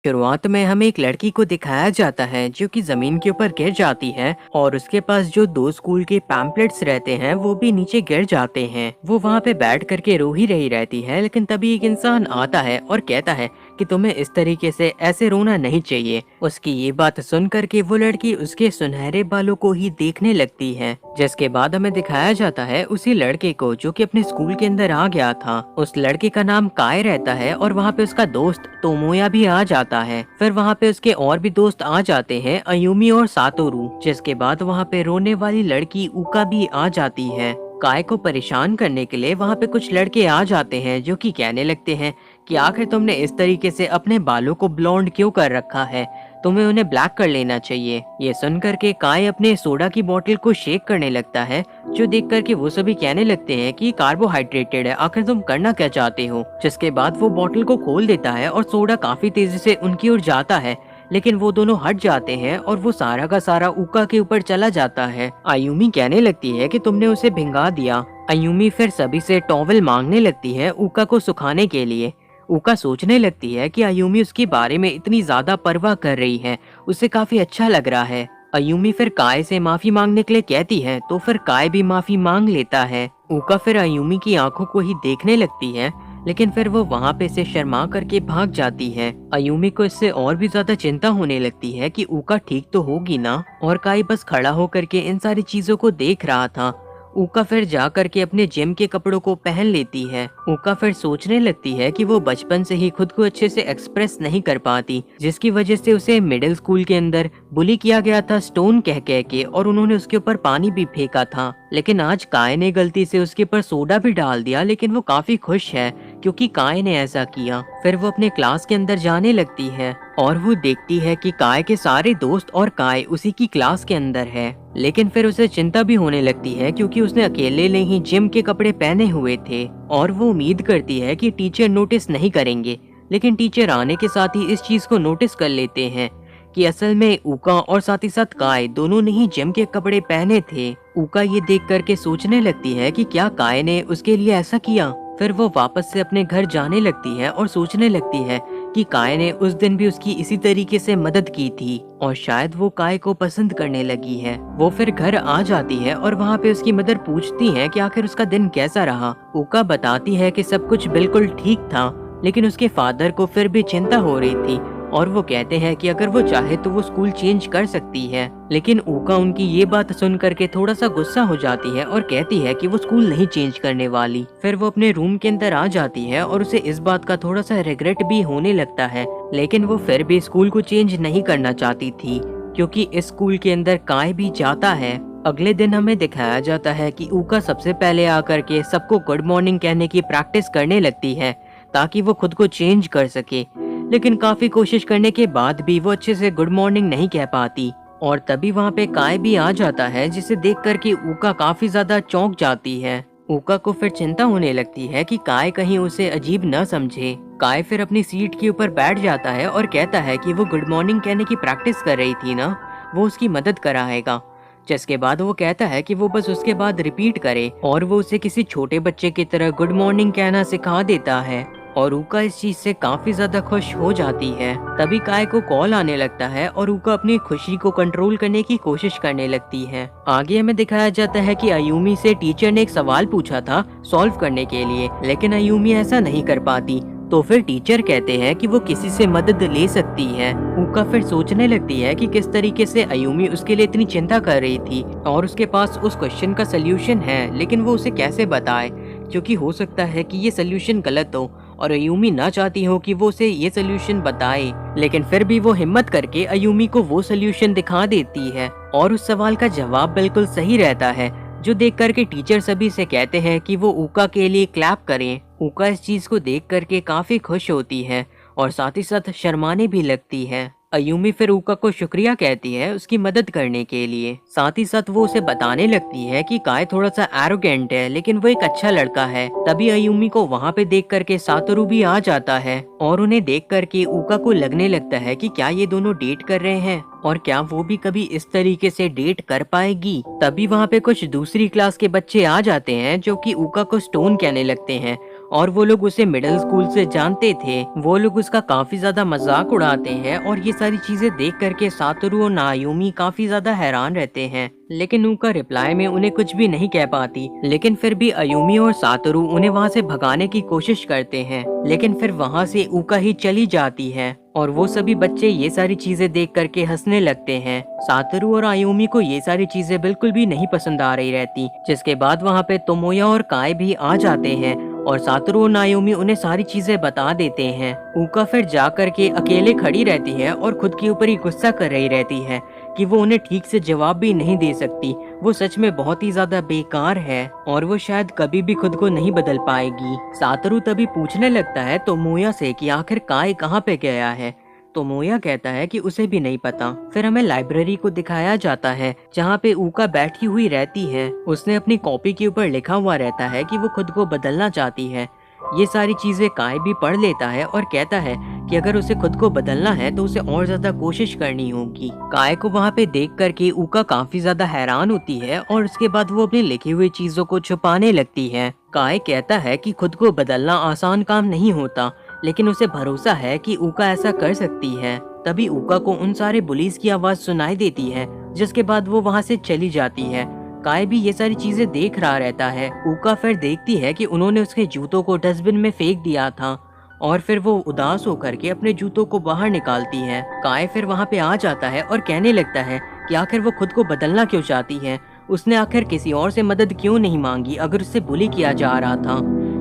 शुरुआत में हमें एक लड़की को दिखाया जाता है जो कि जमीन के ऊपर गिर जाती है और उसके पास जो दो स्कूल के पैम्पलेट्स रहते हैं वो भी नीचे गिर जाते हैं। वो वहाँ पे बैठ करके रो ही रही रहती है, लेकिन तभी एक इंसान आता है और कहता है कि तुम्हें इस तरीके से ऐसे रोना नहीं चाहिए। उसकी ये बात सुन करके वो लड़की उसके सुनहरे बालों को ही देखने लगती है, जिसके बाद हमें दिखाया जाता है उसी लड़के को जो कि अपने स्कूल के अंदर आ गया था। उस लड़के का नाम काय रहता है और वहाँ पे उसका दोस्त तोमोया भी आ जाता है। फिर वहाँ पे उसके और भी दोस्त आ जाते हैं, अयुमी और सातोरू। जिसके बाद वहाँ पे रोने वाली लड़की उका भी आ जाती है। काय को परेशान करने के लिए वहाँ पे कुछ लड़के आ जाते हैं जो कि कहने लगते हैं कि आखिर तुमने इस तरीके से अपने बालों को ब्लॉन्ड क्यों कर रखा है, तुम्हें उन्हें ब्लैक कर लेना चाहिए। ये सुन करके काय अपने सोडा की बोतल को शेक करने लगता है, जो देख करके वो सभी कहने लगते हैं कि कार्बोहाइड्रेटेड है, आखिर तुम करना क्या चाहते हो। जिसके बाद वो बोतल को खोल देता है और सोडा काफी तेजी से उनकी ओर जाता है, लेकिन वो दोनों हट जाते हैं और वो सारा का सारा उका के ऊपर चला जाता है। आयुमी कहने लगती है कि तुमने उसे भिंगा दिया। आयुमी फिर सभी से टॉवल मांगने लगती है उका को सुखाने के लिए। उका सोचने लगती है कि आयुमी उसके बारे में इतनी ज्यादा परवाह कर रही है, उसे काफी अच्छा लग रहा है। आयुमी फिर काय से माफी मांगने के लिए कहती है, तो फिर काय भी माफी मांग लेता है। उका फिर आयुमी की आंखों को ही देखने लगती है, लेकिन फिर वो वहाँ पे से शर्मा करके भाग जाती है। आयुमी को इससे और भी ज्यादा चिंता होने लगती है कि उका ठीक तो होगी ना, और काय बस खड़ा होकर के इन सारी चीजों को देख रहा था। उका फिर जा करके अपने जिम के कपड़ों को पहन लेती है। उका फिर सोचने लगती है कि वो बचपन से ही खुद को अच्छे से एक्सप्रेस नहीं कर पाती, जिसकी वजह से उसे मिडिल स्कूल के अंदर बुली किया गया था स्टोन कह कह के, और उन्होंने उसके ऊपर पानी भी फेंका था। लेकिन आज काय ने गलती से उसके ऊपर सोडा भी डाल दिया, लेकिन वो काफी खुश है क्योंकि काय ने ऐसा किया। फिर वो अपने क्लास के अंदर जाने लगती है और वो देखती है कि काय के सारे दोस्त और काय उसी की क्लास के अंदर है। लेकिन फिर उसे चिंता भी होने लगती है क्योंकि उसने अकेले ने ही जिम के कपड़े पहने हुए थे, और वो उम्मीद करती है कि टीचर नोटिस नहीं करेंगे। लेकिन टीचर आने के साथ ही इस चीज को नोटिस कर लेते हैं कि असल में उका और साथ ही साथ काय दोनों ने ही जिम के कपड़े पहने थे। उका ये देख करके सोचने लगती है कि क्या काय ने उसके लिए ऐसा किया। फिर वो वापस से अपने घर जाने लगती है और सोचने लगती है कि काय ने उस दिन भी उसकी इसी तरीके से मदद की थी और शायद वो काय को पसंद करने लगी है। वो फिर घर आ जाती है और वहाँ पे उसकी मदर पूछती है कि आखिर उसका दिन कैसा रहा। उका बताती है कि सब कुछ बिल्कुल ठीक था, लेकिन उसके फादर को फिर भी चिंता हो रही थी और वो कहते हैं कि अगर वो चाहे तो वो स्कूल चेंज कर सकती है। लेकिन उका उनकी ये बात सुन करके थोड़ा सा गुस्सा हो जाती है और कहती है कि वो स्कूल नहीं चेंज करने वाली। फिर वो अपने रूम के अंदर आ जाती है और उसे इस बात का थोड़ा सा रिग्रेट भी होने लगता है, लेकिन वो फिर भी स्कूल को चेंज नहीं करना चाहती थी क्योंकि इस स्कूल के अंदर काय भी जाता है। अगले दिन हमें दिखाया जाता है कि उका सबसे पहले आकर के सबको गुड मॉर्निंग कहने की प्रैक्टिस करने लगती है ताकि वो खुद को चेंज कर सके। लेकिन काफी कोशिश करने के बाद भी वो अच्छे से गुड मॉर्निंग नहीं कह पाती, और तभी वहाँ पे काय भी आ जाता है, जिसे देख कर के उका काफी ज्यादा चौंक जाती है। उका को फिर चिंता होने लगती है कि काय कहीं उसे अजीब न समझे। काय फिर अपनी सीट के ऊपर बैठ जाता है और कहता है कि वो गुड मॉर्निंग कहने की प्रैक्टिस कर रही थी ना, वो उसकी मदद कराएगा। जिसके बाद वो कहता है कि वो बस उसके बाद रिपीट करे, और वो उसे किसी छोटे बच्चे की तरह गुड मॉर्निंग कहना सिखा देता है, और उका इस चीज से काफी ज्यादा खुश हो जाती है। तभी काय को कॉल आने लगता है और उका अपनी खुशी को कंट्रोल करने की कोशिश करने लगती है। आगे हमें दिखाया जाता है कि आयुमी से टीचर ने एक सवाल पूछा था सॉल्व करने के लिए, लेकिन आयुमी ऐसा नहीं कर पाती। तो फिर टीचर कहते हैं कि वो किसी से मदद ले सकती है। उका फिर सोचने लगती है कि किस तरीके से आयुमी उसके लिए इतनी चिंता कर रही थी और उसके पास उस क्वेश्चन का सल्यूशन है, लेकिन वो उसे कैसे बताए, क्योंकि हो सकता है कि ये सल्यूशन गलत हो और अयुमी ना चाहती हो कि वो उसे ये सल्यूशन बताए। लेकिन फिर भी वो हिम्मत करके अयुमी को वो सल्यूशन दिखा देती है और उस सवाल का जवाब बिल्कुल सही रहता है, जो देख करके टीचर सभी से कहते हैं कि वो उका के लिए क्लैप करें। उका इस चीज को देख करके काफी खुश होती है और साथ ही साथ शर्माने भी लगती है। अयुमी फिर उका को शुक्रिया कहती है उसकी मदद करने के लिए। साथ ही साथ वो उसे बताने लगती है कि काय थोड़ा सा एरोगेंट है, लेकिन वो एक अच्छा लड़का है। तभी अयुमी को वहाँ पे देख करके सातोरू भी आ जाता है और उन्हें देख करके उका को लगने लगता है कि क्या ये दोनों डेट कर रहे हैं और क्या वो भी कभी इस तरीके से डेट कर पाएगी। तभी वहाँ पे कुछ दूसरी क्लास के बच्चे आ जाते हैं जो कि उका को स्टोन कहने लगते हैं और वो लोग उसे मिडिल स्कूल से जानते थे। वो लोग उसका काफी ज्यादा मजाक उड़ाते हैं और ये सारी चीजें देख करके सातोरू और नायोमी काफी ज्यादा हैरान रहते हैं, लेकिन ऊका रिप्लाई में उन्हें कुछ भी नहीं कह पाती। लेकिन फिर भी अयुमी और सातोरू उन्हें वहाँ से भगाने की कोशिश करते हैं, लेकिन फिर वहाँ से ऊका ही चली जाती है और वो सभी बच्चे ये सारी चीजें देख करके हंसने लगते हैं। सातोरू और आयुमी को ये सारी चीजें बिल्कुल भी नहीं पसंद आ रही रहती, जिसके बाद वहाँ पे तोमोया और काय भी आ जाते हैं और सातोरू और नायोमी उन्हें सारी चीजें बता देते हैं। ऊका फिर जा करके अकेले खड़ी रहती है और खुद के ऊपर ही गुस्सा कर रही रहती है कि वो उन्हें ठीक से जवाब भी नहीं दे सकती। वो सच में बहुत ही ज्यादा बेकार है और वो शायद कभी भी खुद को नहीं बदल पाएगी। सातोरू तभी पूछने लगता है तोमोया से कि आखिर काय कहाँ पे गया है। तोमोया कहता है कि उसे भी नहीं पता। फिर हमें लाइब्रेरी को दिखाया जाता है जहाँ पे ऊका बैठी हुई रहती है। उसने अपनी कॉपी के ऊपर लिखा हुआ रहता है कि वो खुद को बदलना चाहती है। ये सारी चीजें काय भी पढ़ लेता है और कहता है कि अगर उसे खुद को बदलना है तो उसे और ज्यादा कोशिश करनी होगी। काय को वहाँ पे देख करके ऊका काफी ज्यादा हैरान होती है और उसके बाद वो अपनी लिखी हुई चीजों को छुपाने लगती है। काय कहता है कि खुद को बदलना आसान काम नहीं होता, लेकिन उसे भरोसा है कि ऊका ऐसा कर सकती है। तभी ऊका को उन सारे पुलिस की आवाज सुनाई देती है, जिसके बाद वो वहाँ से चली जाती है। काय भी ये सारी चीजें देख रहा रहता है। ऊका फिर देखती है कि उन्होंने उसके जूतों को डस्टबिन में फेंक दिया था और फिर वो उदास होकर के अपने जूतों को बाहर निकालती है। काय फिर वहाँ पे आ जाता है और कहने लगता है कि आखिर वो खुद को बदलना क्यों चाहती है, उसने आखिर किसी और से मदद क्यों नहीं मांगी अगर उससे बुली किया जा रहा था।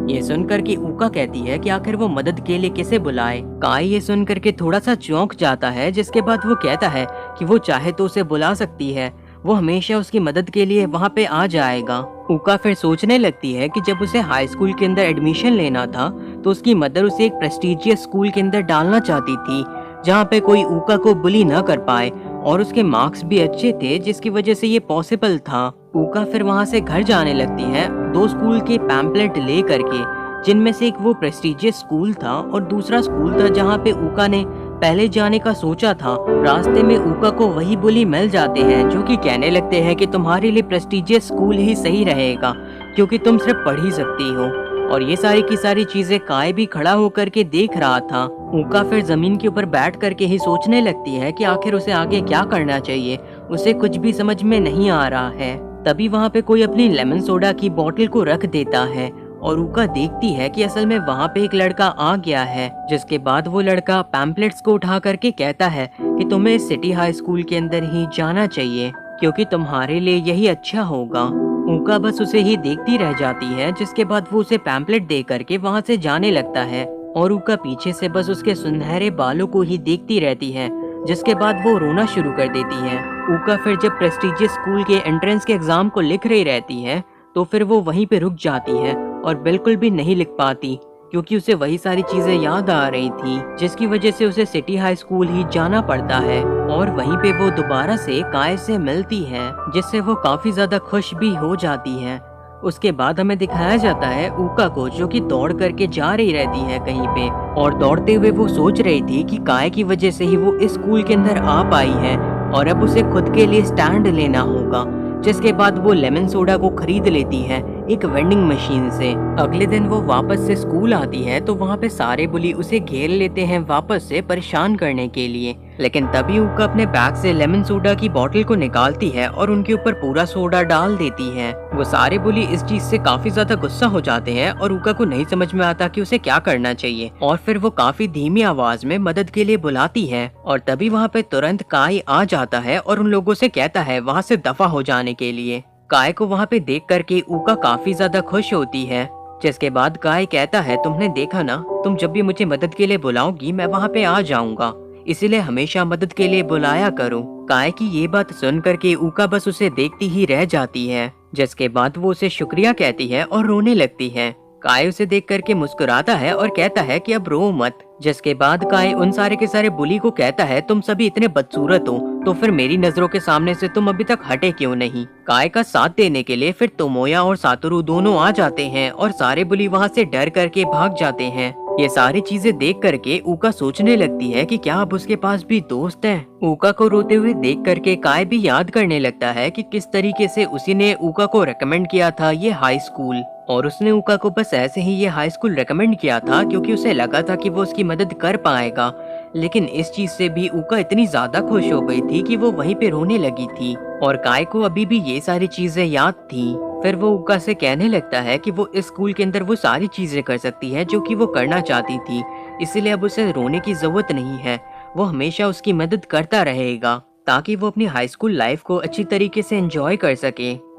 ये सुनकर के ऊका कहती है कि आखिर वो मदद के लिए किसे बुलाए। काय ये सुनकर के थोड़ा सा चौंक जाता है, जिसके बाद वो कहता है कि वो चाहे तो उसे बुला सकती है, वो हमेशा उसकी मदद के लिए वहाँ पे आ जाएगा। ऊका फिर सोचने लगती है कि जब उसे हाई स्कूल के अंदर एडमिशन लेना था तो उसकी मदर उसे एक प्रेस्टिजियस स्कूल के अंदर डालना चाहती थी जहाँ पे कोई ऊका को बुली न कर पाए और उसके मार्क्स भी अच्छे थे, जिसकी वजह से ये पॉसिबल था। ऊका फिर वहाँ से घर जाने लगती है 2 स्कूल के पैम्पलेट ले करके, जिनमें से एक वो प्रेस्टिजियस स्कूल था और दूसरा स्कूल था जहाँ पे ऊका ने पहले जाने का सोचा था। रास्ते में ऊका को वही बुली मिल जाते हैं जो कि कहने लगते हैं कि तुम्हारे लिए प्रेस्टिजियस स्कूल ही सही रहेगा क्योंकि तुम सिर्फ पढ़ ही सकती हो। और ये सारी की सारी चीजें काय भी खड़ा होकर के देख रहा था। ऊका फिर जमीन के ऊपर बैठ करके ही सोचने लगती है कि आखिर उसे आगे क्या करना चाहिए। उसे कुछ भी समझ में नहीं आ रहा है। तभी वहाँ पे कोई अपनी लेमन सोडा की बोतल को रख देता है और ऊका देखती है कि असल में वहाँ पे एक लड़का आ गया है, जिसके बाद वो लड़का पैम्पलेट्स को उठा करके कहता है कि तुम्हें सिटी हाई स्कूल के अंदर ही जाना चाहिए क्योंकि तुम्हारे लिए यही अच्छा होगा। ऊका बस उसे ही देखती रह जाती है, जिसके बाद वो उसे पैम्पलेट दे करके वहाँ से जाने लगता है और ऊका पीछे से बस उसके सुनहरे बालों को ही देखती रहती है, जिसके बाद वो रोना शुरू कर देती है। ऊका फिर जब प्रेस्टिजियस स्कूल के एंट्रेंस के एग्जाम को लिख रही रहती है तो फिर वो वहीं पे रुक जाती है और बिल्कुल भी नहीं लिख पाती क्योंकि उसे वही सारी चीजें याद आ रही थी, जिसकी वजह से उसे सिटी हाई स्कूल ही जाना पड़ता है। और वहीं पे वो दोबारा से काय से मिलती है, जिससे वो काफी ज्यादा खुश भी हो जाती है। उसके बाद हमें दिखाया जाता है ऊका को, जो कि दौड़ करके जा रही रहती है कहीं पे, और दौड़ते हुए वो सोच रही थी कि काय की वजह से ही वो इस स्कूल के अंदर आ पाई है और अब उसे खुद के लिए स्टैंड लेना होगा। जिसके बाद वो लेमन सोडा को खरीद लेती है एक वेंडिंग मशीन से। अगले दिन वो वापस से स्कूल आती है तो वहाँ पे सारे बुली उसे घेर लेते हैं वापस से परेशान करने के लिए, लेकिन तभी ऊका अपने बैग से लेमन सोडा की बोतल को निकालती है और उनके ऊपर पूरा सोडा डाल देती है। वो सारे बुली इस चीज से काफी ज्यादा गुस्सा हो जाते हैं और ऊका को नहीं समझ में आता कि उसे क्या करना चाहिए, और फिर वो काफी धीमी आवाज में मदद के लिए बुलाती है। और तभी वहाँ पे तुरंत काय आ जाता है और उन लोगों से कहता है वहाँ से दफा हो जाने के लिए। काय को वहाँ पे देख करके ऊका काफी ज्यादा खुश होती है, जिसके बाद काय कहता है तुमने देखा ना, तुम जब भी मुझे मदद के लिए बुलाओगी मैं वहाँ पे आ जाऊंगा, इसीलिए हमेशा मदद के लिए बुलाया करो। काय की ये बात सुन करके ऊका बस उसे देखती ही रह जाती है, जिसके बाद वो उसे शुक्रिया कहती है और रोने लगती है। काय उसे देख करके मुस्कुराता है और कहता है कि अब रो मत। जिसके बाद काय उन सारे के सारे बुली को कहता है तुम सभी इतने बदसूरत हो तो फिर मेरी नजरों के सामने से तुम अभी तक हटे क्यों नहीं। काय का साथ देने के लिए फिर तोमोया और सातोरू दोनों आ जाते हैं और सारे बुली वहाँ से डर करके भाग जाते हैं। ये सारी चीजें देख करके ऊका सोचने लगती है कि क्या अब उसके पास भी दोस्त है। ऊका को रोते हुए देख करके काय भी याद करने लगता है कि किस तरीके से उसी ने ऊका को रेकमेंड किया था ये हाई स्कूल। और उसने उका को बस ऐसे ही ये हाई स्कूल रेकमेंड किया था क्योंकि उसे लगा था कि वो उसकी मदद कर पाएगा। लेकिन इस चीज से भी उका इतनी ज्यादा खुश हो गई थी कि वो वहीं पे रोने लगी थी और काय को अभी भी ये सारी चीजें याद थी। फिर वो उका से कहने लगता है कि वो इस स्कूल के अंदर वो सारी चीजें कर सकती है जो कि वो करना चाहती थी, इसलिए अब उसे रोने की जरूरत नहीं है। वो हमेशा उसकी मदद करता रहेगा ताकि वो अपनी हाई स्कूल लाइफ को अच्छी तरीके से एंजॉय कर सके।